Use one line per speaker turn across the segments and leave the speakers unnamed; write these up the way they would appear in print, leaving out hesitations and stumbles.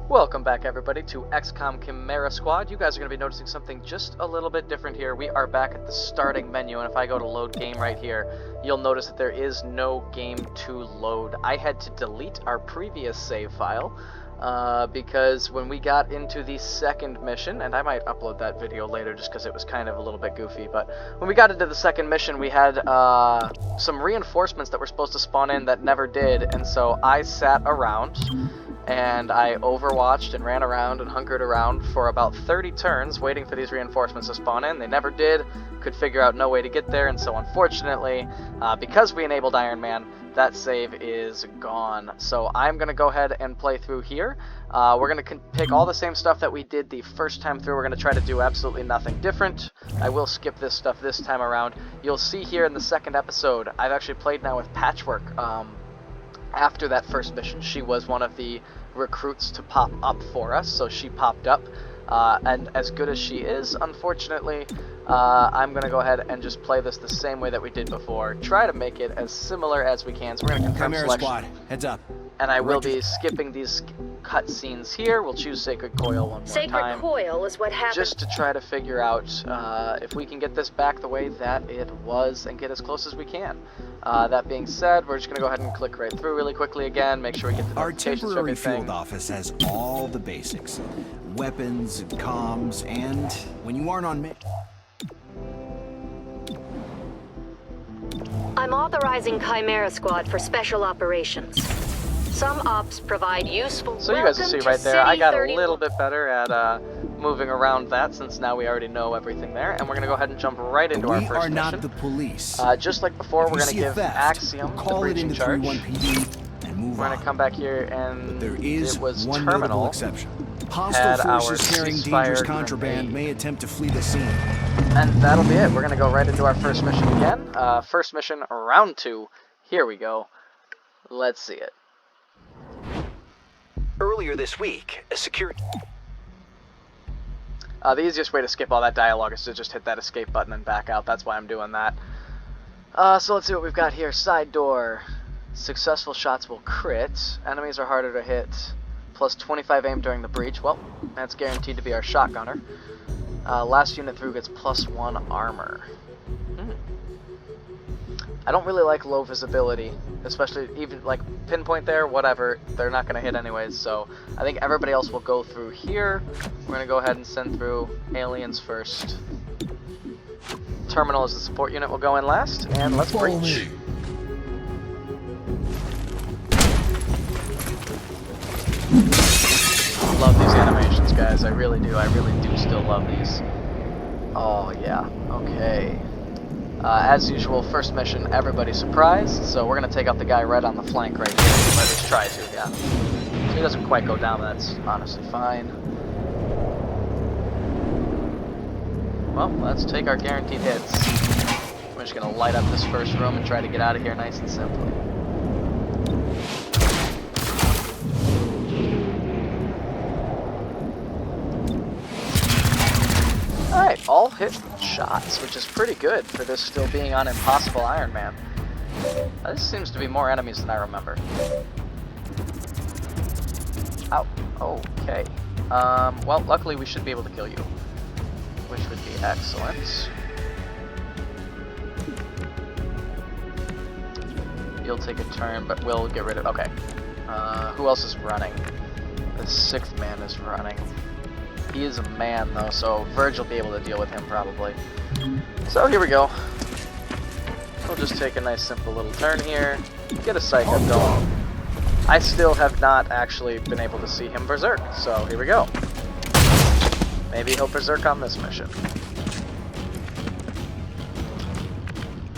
Welcome back, everybody, to XCOM Chimera Squad. You guys are going to be noticing something just a little bit different here. We are back at the starting menu, and if I go to load game right here, you'll notice that there is no game to load. I had to delete our previous save file because when we got into the second mission, and I might upload that video later just because it was kind of a little bit goofy, but when we got into the second mission, we had some reinforcements that were supposed to spawn in that never did, and so I sat around and I overwatched and ran around and hunkered around for about 30 turns waiting for these reinforcements to spawn in. They never did, could figure out no way to get there, and so unfortunately, because we enabled Iron Man, that save is gone. So I'm going to go ahead and play through here. We're going to pick all the same stuff that we did the first time through. We're going to try to do absolutely nothing different. I will skip this stuff this time around. You'll see here in the second episode, I've actually played now with Patchwork. After that first mission, she was one of the recruits to pop up for us, so she popped up, and as good as she is, unfortunately, I'm going to go ahead and just play this the same way that we did before, try to make it as similar as we can. So we're going to confirm
Chimera
selection,
squad, heads up.
And I will be skipping these cutscenes here. We'll choose Sacred Coil one more
Sacred
time.
Coil is what happened.
Just to try to figure out if we can get this back the way that it was and get as close as we can. That being said, we're just going to go ahead and click right through really quickly again, make sure we get the
Our
notifications for
temporary
everything.
field office has all the basics. Weapons, comms, and when you aren't on
I'm authorizing Chimera Squad for special operations. Some ops provide useful.
So you guys will see right there, I got a little bit better at moving around that, since now we already know everything there, and we're going to go ahead and jump right into our
We
first
are
mission.
not the police.
Just like before,
If
we're
you
going to
see a
give
theft,
Axiom the
call it
breaching
into
charge.
31PD and move
We're
on.
going to come back here, and
There is
it was
one notable
Terminal.
exception.
had
Hostile
our
forces carrying
ceasefire
dangerous contraband
grenade.
may attempt to flee the scene.
And that'll be it. We're going to go right into our first mission again. First mission, round 2. Here we go. Let's see it.
Earlier this week, a security...
The easiest way to skip all that dialogue is to just hit that escape button and back out. That's why I'm doing that. So let's see what we've got here. Side door. Successful shots will crit. Enemies are harder to hit. Plus 25 aim during the breach. Well, that's guaranteed to be our shotgunner. Last unit through gets plus 1 armor. I don't really like low visibility, especially even like pinpoint there, whatever, they're not going to hit anyways, so I think everybody else will go through here. We're going to go ahead and send through aliens first. Terminal as the support unit will go in last, and let's breach. Love these animations, guys, I really do still love these. Oh yeah, okay. As usual, first mission, everybody surprised, so we're going to take out the guy right on the flank right here, or at least try to, yeah. So he doesn't quite go down, but that's honestly fine. Well, let's take our guaranteed hits. We're just going to light up this first room and try to get out of here nice and simply. Alright, all hit shots, which is pretty good for this still being on Impossible Iron Man. This seems to be more enemies than I remember. Ow, okay. Well, luckily we should be able to kill you, which would be excellent. You'll take a turn, but we'll get rid of... Okay. Who else is running? The 6th man is running. He is a man, though, so Verge will be able to deal with him, probably. So, here we go. We'll just take a nice, simple little turn here. Get a psych up going. I still have not actually been able to see him berserk, so here we go. Maybe he'll berserk on this mission.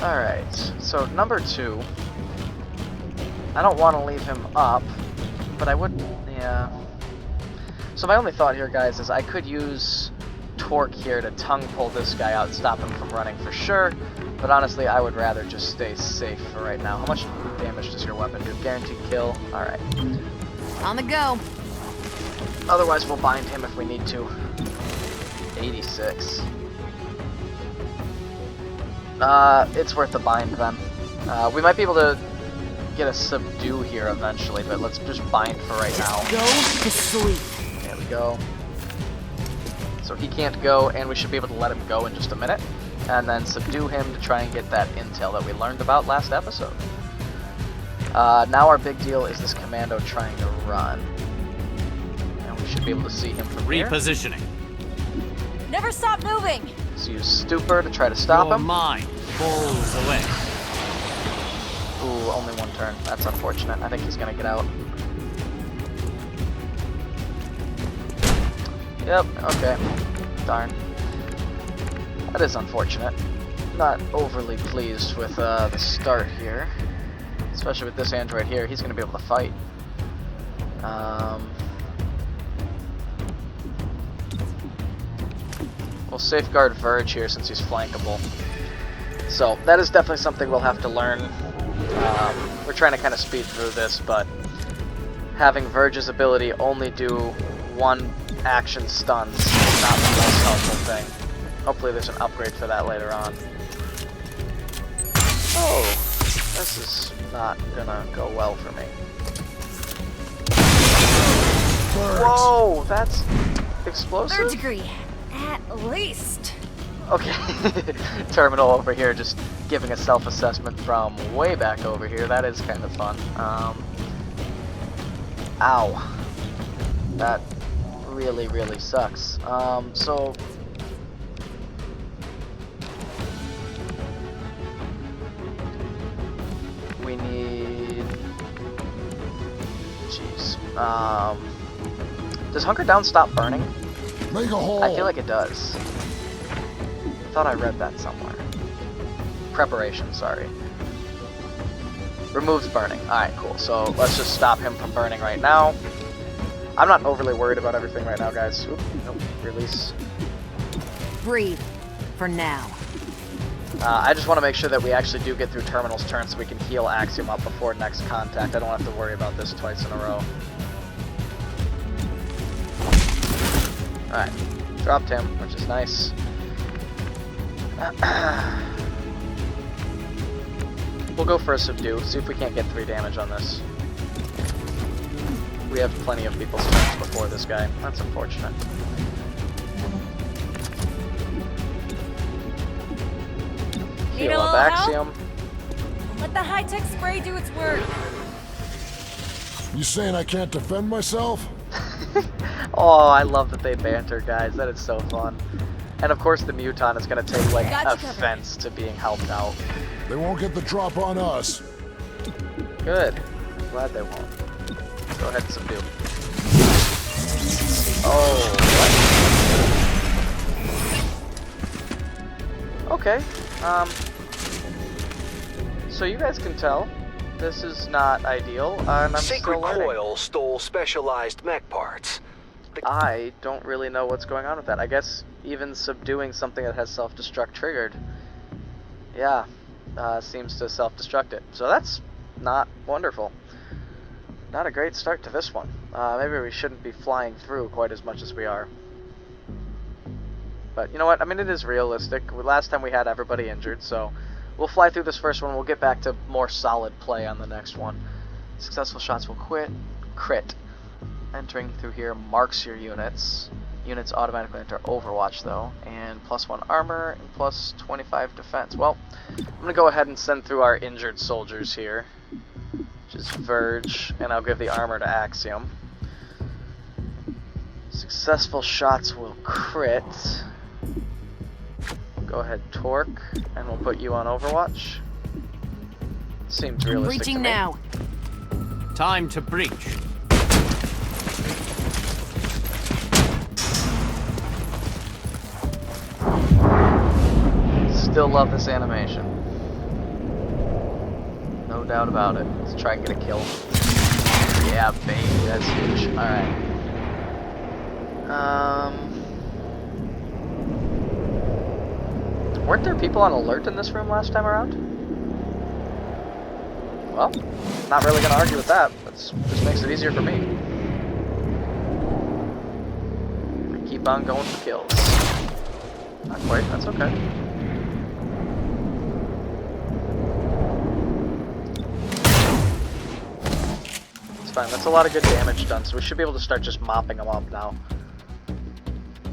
Alright, so number 2. I don't want to leave him up, but I would... yeah... So my only thought here, guys, is I could use Torque here to tongue pull this guy out and stop him from running for sure, but honestly, I would rather just stay safe for right now. How much damage does your weapon do? Guaranteed kill? Alright.
On the go.
Otherwise, we'll bind him if we need to. 86. It's worth the bind, then. We might be able to get a subdue here eventually, but let's just bind for right now.
Go to sleep.
There we go. So he can't go, and we should be able to let him go in just a minute, and then subdue him to try and get that intel that we learned about last episode. Now our big deal is this commando trying to run. And we should be able to see him from here.
Repositioning.
Never stop moving.
Let's use Stupor to try to stop
Your
him.
mind falls away.
Ooh, only one turn. That's unfortunate. I think he's gonna get out. Yep, okay. Darn. That is unfortunate. Not overly pleased with the start here. Especially with this android here. He's gonna be able to fight. We'll safeguard Verge here since he's flankable. So that is definitely something we'll have to learn. We're trying to kind of speed through this, but having Verge's ability only do one action stuns is not the most helpful thing. Hopefully there's an upgrade for that later on. Oh, this is not gonna go well for me. Whoa, that's explosive?
Third degree, at least.
Okay, Terminal over here just giving a self-assessment from way back over here. That is kind of fun. Ow. That really, really sucks. So... we need... Jeez. Does Hunker Down stop burning?
Make a hole.
I feel like it does. I thought I read that somewhere. Preparation, sorry. Removes burning. Alright, cool. So let's just stop him from burning right now. I'm not overly worried about everything right now, guys. Oop, nope, release.
Breathe. For now.
I just want to make sure that we actually do get through Terminal's turn so we can heal Axiom up before next contact. I don't have to worry about this twice in a row. Alright, dropped him, which is nice. We'll go for a subdue, see if we can't get 3 damage on this. We have plenty of people's turns before this guy. That's unfortunate.
Need a
Heal up
little help?
Axiom.
Let the high-tech spray do its work.
You saying I can't defend myself?
Oh, I love that they banter, guys. That is so fun. And of course the Muton is going to take, like,
Got you covered.
offense to being helped out.
They won't get the drop on us.
Good. Glad they won't. Go ahead and subdue. Oh, what? Okay. So you guys can tell, this is not ideal, and I'm
Sacred
still learning.
Coil stole specialized mech parts.
I don't really know what's going on with that. I guess even subduing something that has self-destruct triggered, yeah, seems to self-destruct it. So that's not wonderful. Not a great start to this one. Maybe we shouldn't be flying through quite as much as we are. But you know what? I mean, it is realistic. Last time we had everybody injured, so we'll fly through this first one. We'll get back to more solid play on the next one. Successful shots will crit. Entering through here marks your units. Units automatically enter Overwatch though, and +1 armor and +25 defense. Well, I'm gonna go ahead and send through our injured soldiers here, which is Verge, and I'll give the armor to Axiom. Successful shots will crit. Go ahead, Torque, and we'll put you on Overwatch. Seems realistic to
Breaching
me.
now.
Time to breach.
Still love this animation. No doubt about it. Let's try and get a kill. Yeah, baby, that's huge. Alright. Weren't there people on alert in this room last time around? Well, not really gonna argue with that. This makes it easier for me. I keep on going for kills. Not quite, that's okay. fine. That's a lot of good damage done, so we should be able to start just mopping them up now.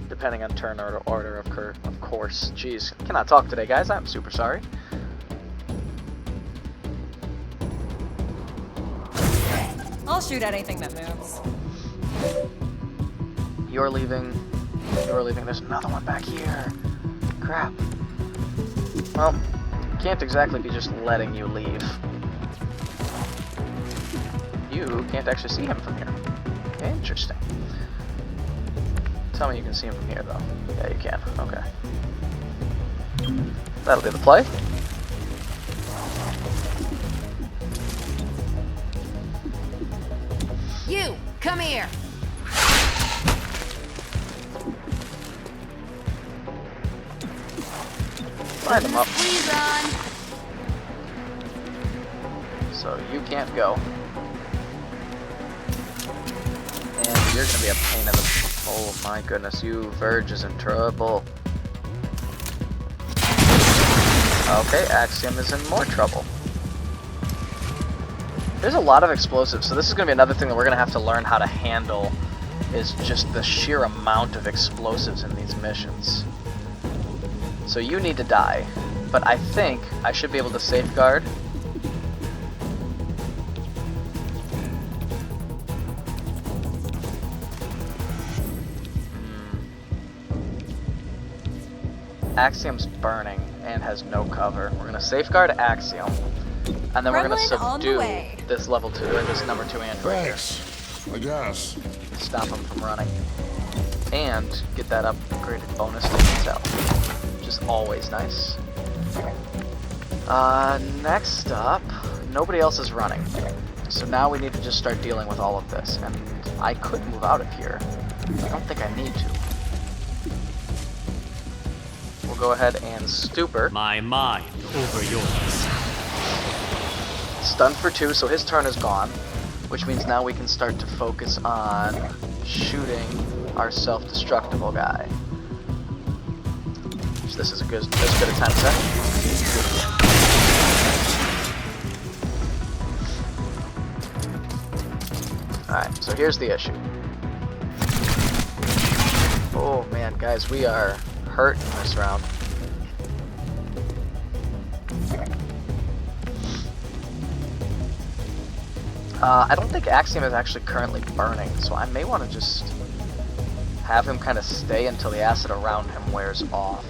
Depending on turn order, of course. Jeez, cannot talk today, guys. I'm super sorry.
I'll shoot at anything that moves.
You're leaving. You're leaving. There's another one back here. Crap. Well, can't exactly be just letting you leave. You can't actually see him from here. Interesting. Tell me you can see him from here, though. Yeah, you can. Okay. That'll be the play.
You, come here.
Line them up.
Freeze on.
So you can't go. And you're gonna be a pain in the... Oh my goodness, you Verge is in trouble. Okay, Axiom is in more trouble. There's a lot of explosives, so this is gonna be another thing that we're gonna have to learn how to handle, is just the sheer amount of explosives in these missions. So you need to die, but I think I should be able to safeguard. Axiom's burning and has no cover. We're gonna safeguard Axiom, and then we're gonna
Gremlin on the
subdue
way.
this level 2, or this number 2 android here.
Thanks. I guess.
Stop him from running. And get that upgraded bonus to intel, which is always nice. Next up, nobody else is running. So now we need to just start dealing with all of this. And I could move out of here. I don't think I need to. We'll go ahead and stupor.
My mind over yours.
Stunned for 2, so his turn is gone. Which means now we can start to focus on shooting our self-destructible guy. So this is as good a time as any. Alright, so here's the issue. Oh man, guys, we are hurt in this round. I don't think Axiom is actually currently burning, so I may want to just have him kind of stay until the acid around him wears off.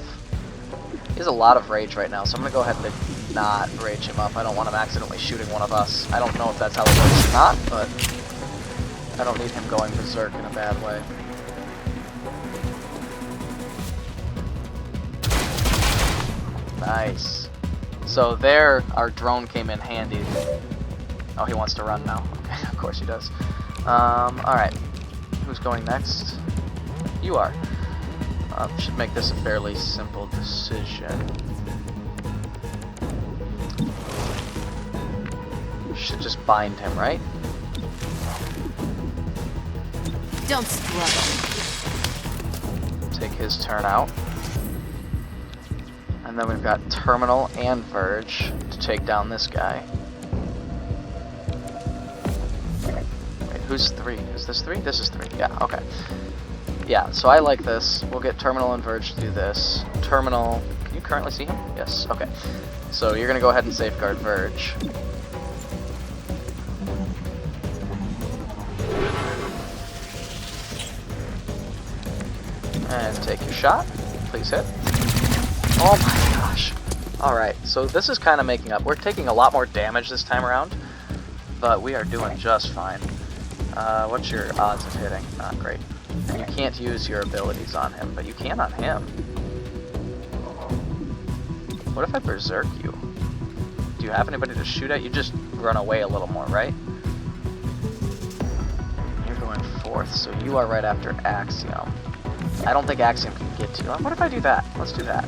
He has a lot of rage right now, so I'm going to go ahead and not rage him up. I don't want him accidentally shooting one of us. I don't know if that's how it works or not, but I don't need him going berserk in a bad way. Nice. So there, our drone came in handy. Oh, he wants to run now. Okay, of course he does. Alright. Who's going next? You are. Should make this a fairly simple decision. Should just bind him, right?
Don't struggle.
Take his turn out. And then we've got Terminal and Verge to take down this guy. Who's 3? Is this 3? This is 3. Yeah, okay. Yeah, so I like this. We'll get Terminal and Verge to do this. Terminal, can you currently see him? Yes, okay. So you're gonna go ahead and safeguard Verge. And take your shot. Please hit. Oh my gosh. Alright, so this is kind of making up. We're taking a lot more damage this time around, but we are doing just fine. What's your odds of hitting? Not great. And you can't use your abilities on him, but you can on him. What if I berserk you? Do you have anybody to shoot at? You just run away a little more, right? You're going 4th, so you are right after Axiom. I don't think Axiom can get to you. What if I do that? Let's do that.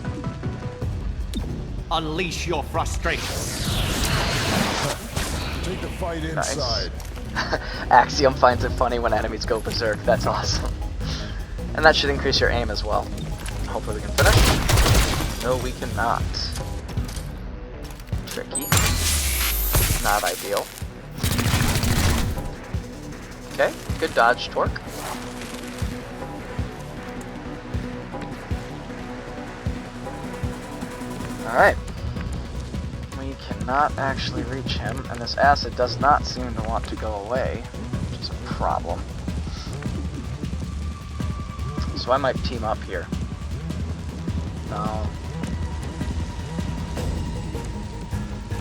Unleash your frustration.
Take the fight inside.
Axiom finds it funny when enemies go berserk. That's awesome. And that should increase your aim as well. Hopefully we can finish. No, we cannot. Tricky. Not ideal. Okay, good dodge, Torque. Alright. We cannot actually reach him, and this acid does not seem to want to go away, which is a problem. So I might team up here. No.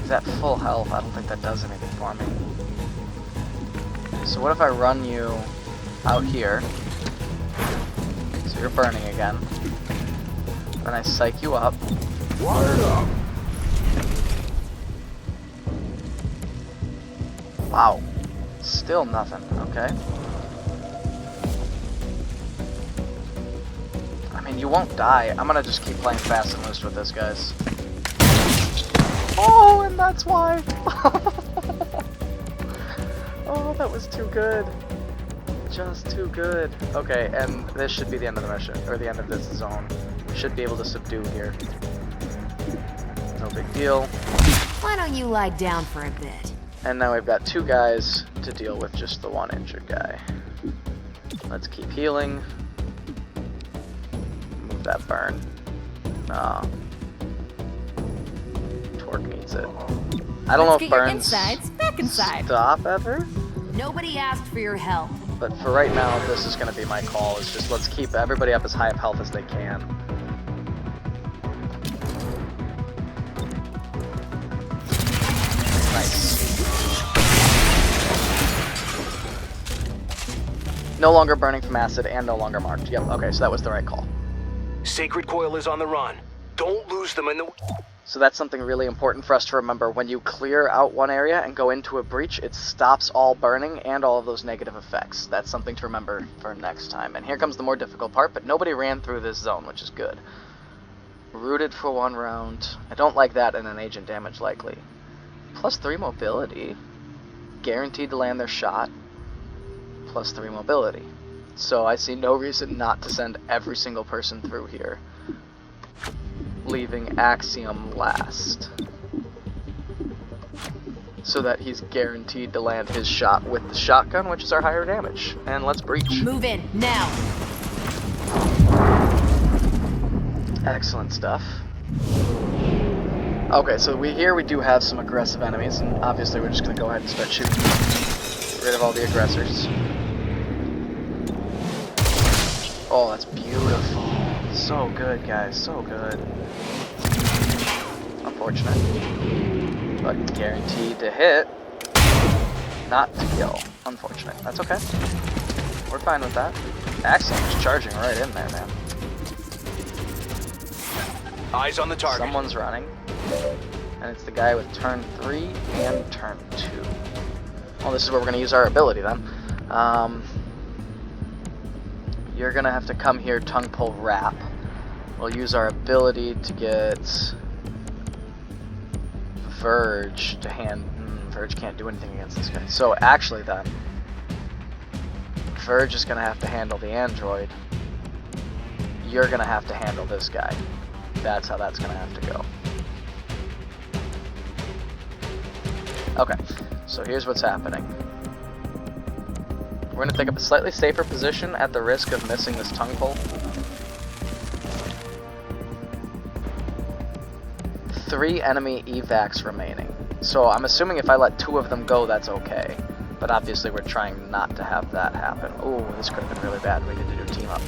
He's at full health. I don't think that does anything for me. So what if I run you out here? So you're burning again. Then I psych you up.
Wired up.
Wow. Still nothing. Okay. I mean, you won't die. I'm gonna just keep playing fast and loose with this, guys. Oh, and that's why. Oh, that was too good. Just too good. Okay, and this should be the end of the mission, or the end of this zone. We should be able to subdue here. No big deal.
Why don't you lie down for a bit?
And now we've got 2 guys to deal with just the 1 injured guy. Let's keep healing. Move that burn. Torque needs it. I don't know if burns
insides back inside.
stop ever,
Nobody asked for your help.
but for right now, this is going to be my call. Is just let's keep everybody up as high of health as they can. Nice. No longer burning from acid and no longer marked. Yep, okay, so that was the right call.
Sacred Coil is on the run. Don't lose them in the...
So that's something really important for us to remember. When you clear out one area and go into a breach, it stops all burning and all of those negative effects. That's something to remember for next time. And here comes the more difficult part, but nobody ran through this zone, which is good. Rooted for 1 round. I don't like that in an agent damage likely. +3 mobility. Guaranteed to land their shot. +3 mobility. So I see no reason not to send every single person through here, leaving Axiom last, so that he's guaranteed to land his shot with the shotgun, which is our higher damage. And let's breach.
Move in, now.
Excellent stuff. Okay, so we do have some aggressive enemies, and obviously we're just going to go ahead and start shooting. Get rid of all the aggressors. Oh, that's beautiful. So good, guys, so good. Unfortunate. But guaranteed to hit. Not to kill. Unfortunate. That's okay. We're fine with that. Axiom is charging right in there, man.
Eyes on the target.
Someone's running. And it's the guy with turn 3 and turn 2. Well, this is where we're going to use our ability then. You're going to have to come here, tongue pull wrap. We'll use our ability to get Verge to hand... Verge can't do anything against this guy. So actually then, Verge is going to have to handle the android. You're going to have to handle this guy. That's how that's going to have to go. Okay, so here's what's happening. We're going to take up a slightly safer position at the risk of missing this tongue pull. 3 enemy evacs remaining. So I'm assuming if I let 2 of them go, that's okay. But obviously we're trying not to have that happen. Ooh, this could have been really bad. We need to do team up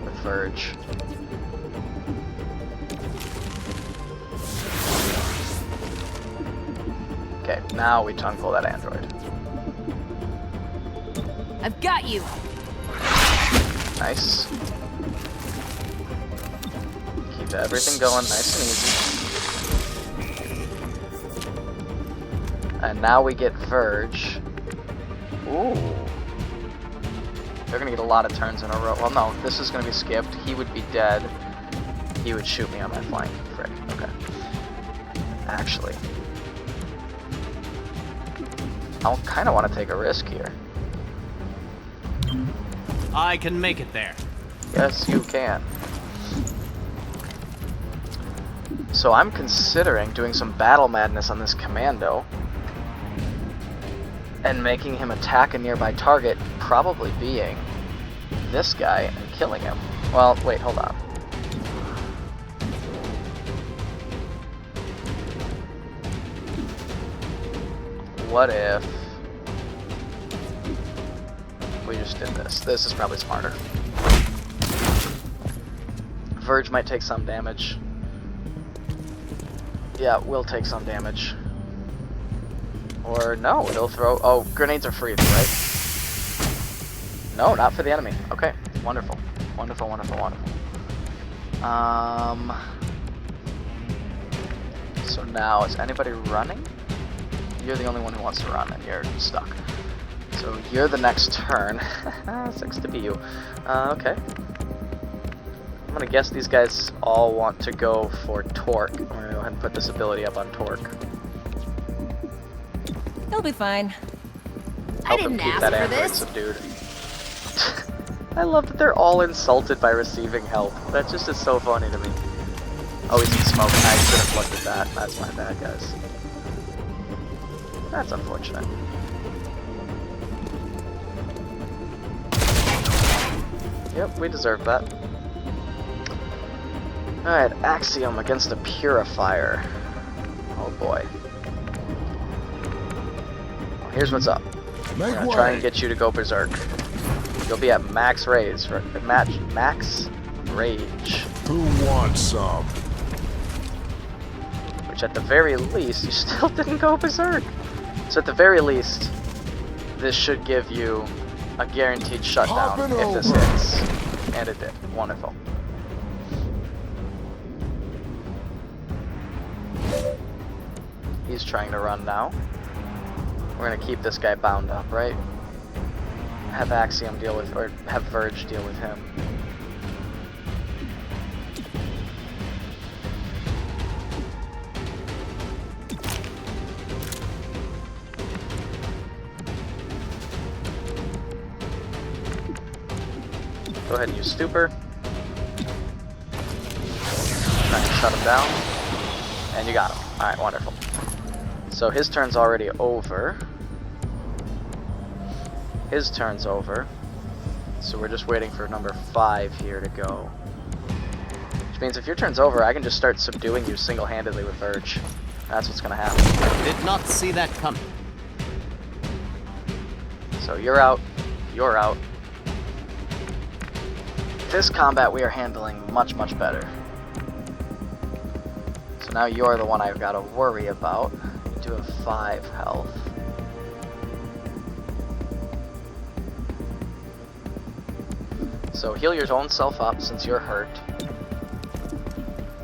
with Verge. Okay, now we tongue pull that android.
I've got you.
Nice. Keep everything going nice and easy. And now we get Verge. Ooh. They're gonna get a lot of turns in a row. Well, no, this is gonna be skipped. He would be dead. He would shoot me on my flank. Frick. Okay. Actually, I kind of want to take a risk here.
I can make it there.
Yes, you can. So I'm considering doing some battle madness on this commando and making him attack a nearby target, probably being this guy and killing him. Well, wait, hold on. What if we just did this? This is probably smarter. Verge might take some damage. Yeah, we'll take some damage. Or no, it'll throw... Oh, grenades are free, right? No, not for the enemy. Okay, wonderful. Wonderful, wonderful, wonderful. So now, is anybody running? You're the only one who wants to run, and you're stuck. So you're the next turn. Sucks to be you. Okay. I'm gonna guess these guys all want to go for Torque. I'm gonna go ahead and put this ability up on Torque.
He'll be fine.
Help
I
him
didn't
keep
ask
that
for
android
this.
subdued. I love that they're all insulted by receiving help. That just is so funny to me. Oh, he's in smoke. I should have looked at that. That's my bad, guys. That's unfortunate. Yep, we deserve that. Alright, Axiom against a Purifier. Oh boy. Well, here's what's up. We're gonna try and get you to go berserk. You'll be at max rage. Max rage.
Who wants some?
Which at the very least, you still didn't go berserk. So at the very least, this should give you a guaranteed shutdown
Hopping
if this
over.
hits. And it did. Wonderful. He's trying to run now. We're gonna keep this guy bound up, right? Have Axiom deal with, or have Verge deal with him. Go ahead and use Stupor. Try and shut him down. And you got him. Alright, wonderful. So his turn's already over. His turn's over. So we're just waiting for number 5 here to go. Which means if your turn's over, I can just start subduing you single-handedly with Verge. That's what's gonna happen.
Did not see that coming.
So you're out. You're out. This combat we are handling much, much better. So now you're the one I've got to worry about. You do have 5 health. So heal your own self up since you're hurt.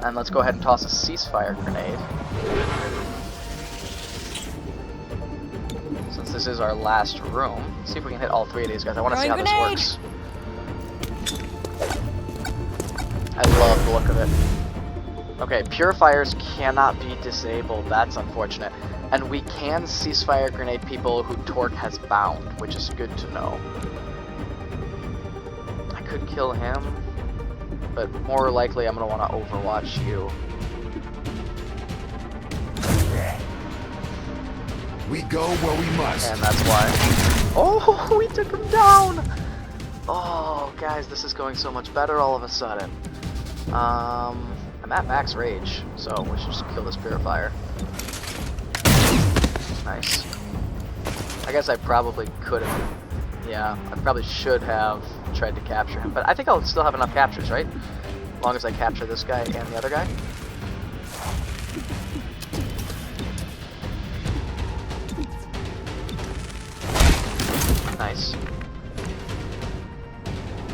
And let's go ahead and toss a ceasefire grenade. Since this is our last room. See if we can hit all 3 of these guys. I want to see how this works. I love the look of it. Okay, Purifiers cannot be disabled. That's unfortunate. And we can ceasefire grenade people who Torque has bound, which is good to know. I could kill him, but more likely I'm going to want to overwatch you.
We go where we must.
And that's why. Oh, we took him down! Oh, guys, this is going so much better all of a sudden. I'm at max rage, so we should just kill this Purifier. Nice. I guess I probably could have. Yeah, I probably should have tried to capture him, but I think I'll still have enough captures, right? As long as I capture this guy and the other guy. Nice.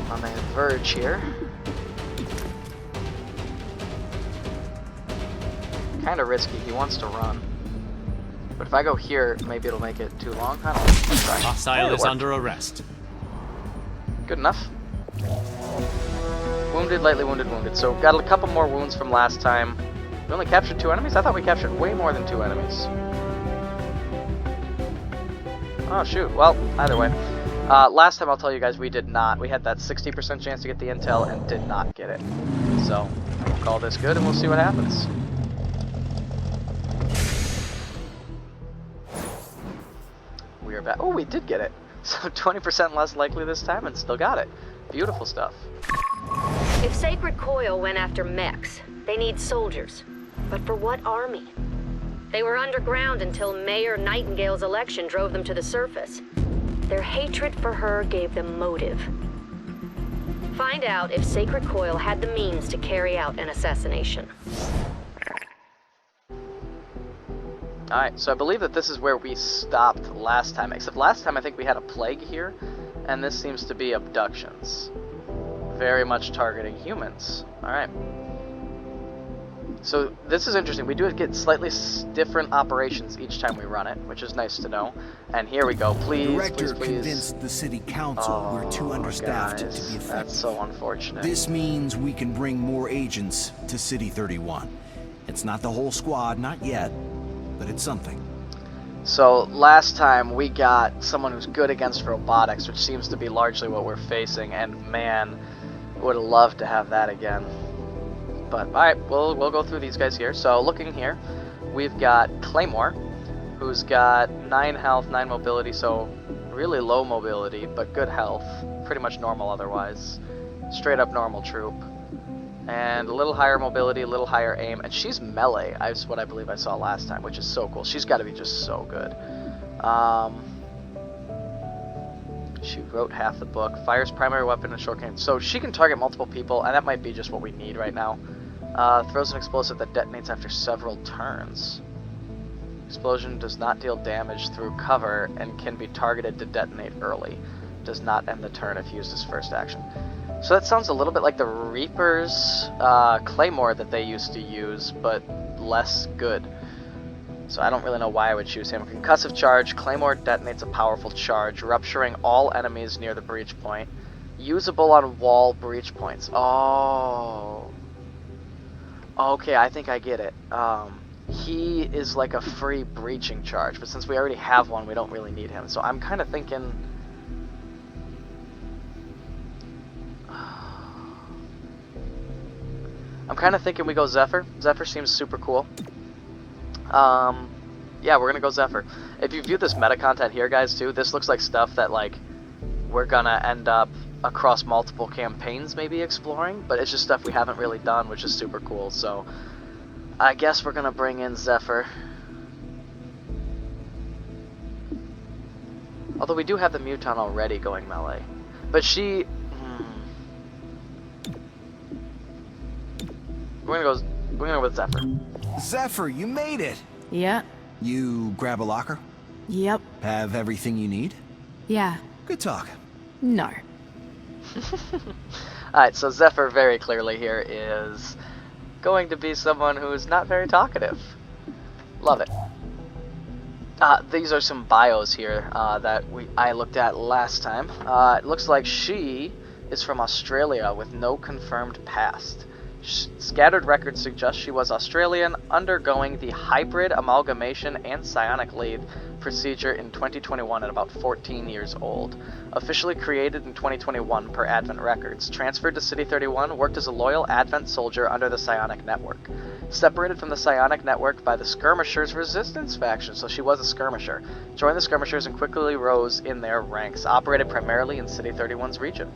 My man Verge here. Kind of risky. He wants to run. But if I go here, maybe it'll make it too long. I don't know. Let's try.
Hostile is
work.
under arrest.
Good enough. Wounded, lightly wounded, wounded. So got a couple more wounds from last time. We only captured 2 enemies? I thought we captured way more than 2 enemies. Oh shoot, well, either way. Last time I'll tell you guys we did not. We had that 60% chance to get the intel and did not get it. So, we'll call this good and we'll see what happens. We are back. Oh, we did get it. So 20% less likely this time and still got it. Beautiful stuff.
If Sacred Coil went after mechs, they need soldiers. But for what army? They were underground until Mayor Nightingale's election drove them to the surface. Their hatred for her gave them motive. Find out if Sacred Coil had the means to carry out an assassination.
Alright, so I believe that this is where we stopped last time. Except last time I think we had a plague here, and this seems to be abductions. Very much targeting humans. Alright. So this is interesting. We do get slightly different operations each time we run it, which is nice to know. And here we go. Please,
The director
please.
convinced the city council we're too understaffed
guys,
to be effective.
that's so unfortunate.
This means we can bring more agents to City 31. It's not the whole squad, not yet, but it's something.
So last time we got someone who's good against robotics, which seems to be largely what we're facing, and man, would love to have that again. But alright, we'll go through these guys here. So looking here, we've got Claymore, who's got 9 health, 9 mobility, so really low mobility, but good health. Pretty much normal otherwise. Straight up normal troop. And a little higher mobility, a little higher aim, and she's melee, is what I believe I saw last time, which is so cool. She's got to be just so good. She wrote half the book. Fires primary weapon and short range. So she can target multiple people, and that might be just what we need right now. Throws an explosive that detonates after several turns. Explosion does not deal damage through cover and can be targeted to detonate early. Does not end the turn if used as first action. So that sounds a little bit like the Reaper's Claymore that they used to use, but less good. So I don't really know why I would choose him. Concussive charge. Claymore detonates a powerful charge, rupturing all enemies near the breach point. Usable on wall breach points. Oh. Okay, I think I get it. He is like a free breaching charge, but since we already have one, we don't really need him. So I'm kind of thinking... we go Zephyr. Zephyr seems super cool. Yeah, we're gonna go Zephyr. If you view this meta content here, guys, too, this looks like stuff that, like, we're gonna end up across multiple campaigns maybe exploring, but it's just stuff we haven't really done, which is super cool, so I guess we're gonna bring in Zephyr. Although we do have the Muton already going melee. But she... We're gonna go with Zephyr.
Zephyr, you made it!
Yeah.
You grab a locker?
Yep.
Have everything you need?
Yeah.
Good talk.
No.
Alright, so Zephyr very clearly here is going to be someone who's not very talkative. Love it. These are some bios here that I looked at last time. It looks like she is from Australia with no confirmed past. Scattered records suggest she was Australian, undergoing the hybrid amalgamation and psionic leave procedure in 2021 at about 14 years old. Officially created in 2021 per Advent records. Transferred to City 31, worked as a loyal Advent soldier under the Psionic Network. Separated from the Psionic Network by the Skirmishers Resistance faction, so she was a skirmisher. Joined the Skirmishers and quickly rose in their ranks. Operated primarily in City 31's region.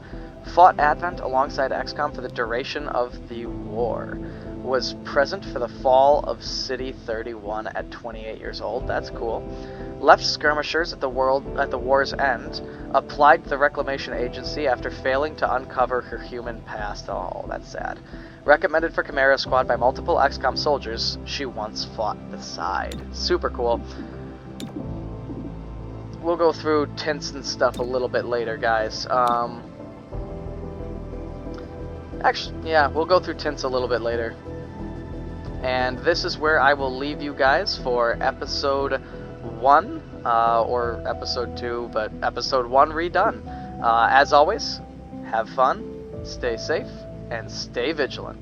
Fought Advent alongside XCOM for the duration of the war. Was present for the fall of City 31 at 28 years old. That's cool. Left Skirmishers at the war's end. Applied to the Reclamation Agency after failing to uncover her human past. Oh, that's sad. Recommended for Chimera Squad by multiple XCOM soldiers she once fought beside. Super cool. We'll go through tints and stuff a little bit later, guys. Actually, yeah, we'll go through tints a little bit later. And this is where I will leave you guys for episode 1, or episode 2, but episode 1 redone. As always, have fun, stay safe, and stay vigilant.